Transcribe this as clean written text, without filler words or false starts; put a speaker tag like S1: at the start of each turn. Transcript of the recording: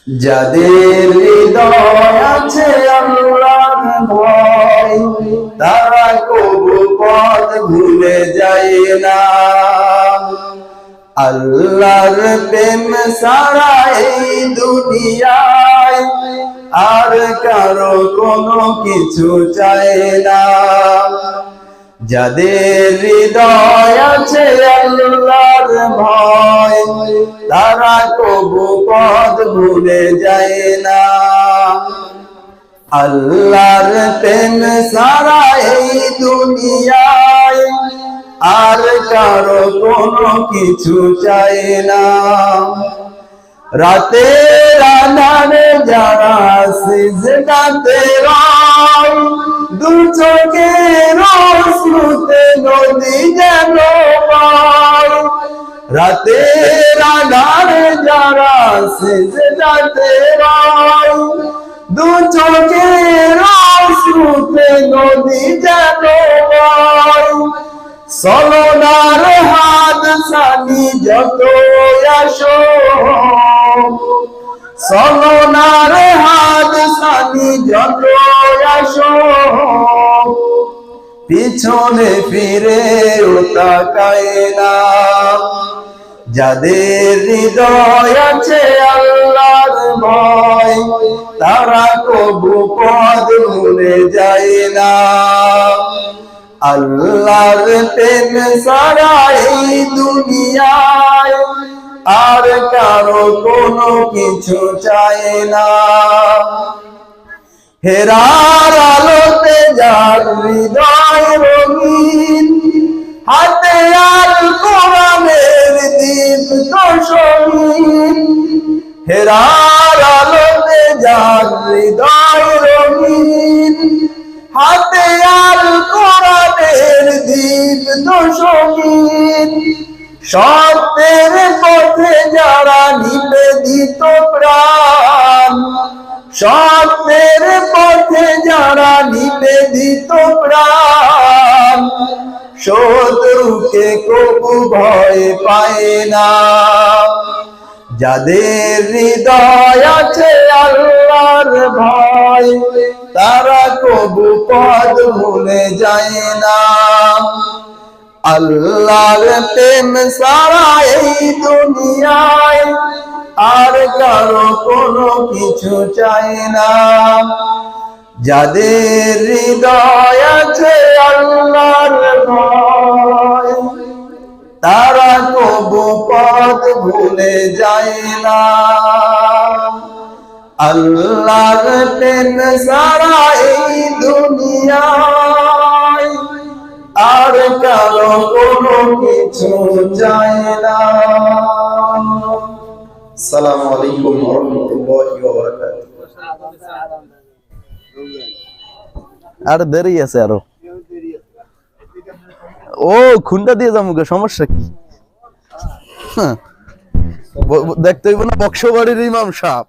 S1: যাদের হৃদয় আছে আল্লাহর ভয়, তারা কবু পথ ভুলে যায় না। আল্লাহর প্রেম ছাড়া এই দুনিয়ায় আর কারো কোনো কিছু চায় না। যাদের হৃদয় আছে আল্লাহর ভয়, তারা কবু পথ ভুলে যায় না। আল্লাহর প্রেম ছাড়া এই দুনিয়ায় আর কারো কোনো কিছু চায় না। রাতের আঁধারে যারা সিজদাতে রয়, দু চোখের অশ্রুতে নদী যেন বয়। রাতের আঁধারে যারা সিজদাতে রয়, দু চোখের অশ্রুতে নদী যেন বয়। চলনার হাত সানি যত আসো, চলনার হাত সানি যত আসো, পিছনে ফিরে তাকায় না। যাদের হৃদয় আছে আল্লাহর ভয়, তারা কবু পথ ভুলে যায় না। আল্লাহর প্রেম ছাড়া এই দুনিয়ায় আর কারো কোনো কিছু চায় না। হেরার আলোতে যার হৃদয় রঙিন, হাতে আল কোরআনের দীপ্ত শহীদ। হেরার আলোতে যার হৃদয় রঙিন, হাতে আল কোরআনের দীপ্ত শহীদ। সত্যের পথে যারা নিবেদিত প্রাণ, সত্যের পথে যারা নিবেদিত প্রাণ, শত্রুকে কবু ভয় পায় না। যাদের হৃদয় আছে আল্লাহর ভয়, তারা কবু পথ ভুলে যায় না। আল্লাহর প্রেম ছাড়া এই দুনিয়ায় আর কারো কোনো কিছু চায় না। যাদের হৃদয় আছে আল্লাহর ভয়, তারা কবু পথ ভুলে যায় না। আল্লাহর প্রেম ছাড়া এই দুনিয়ায় আর কারো কোনো কিছু চায় না। আসসালামু আলাইকুম ওয়া রাহমাতুল্লাহি ওয়া বারাকাতুহু।
S2: আর দেরি আছে আরো। ও খুন্ডা দিয়ে যামুকে, সমস্যা কি? দেখতে হইব না বক্সবাড়ির ইমাম সাহেব।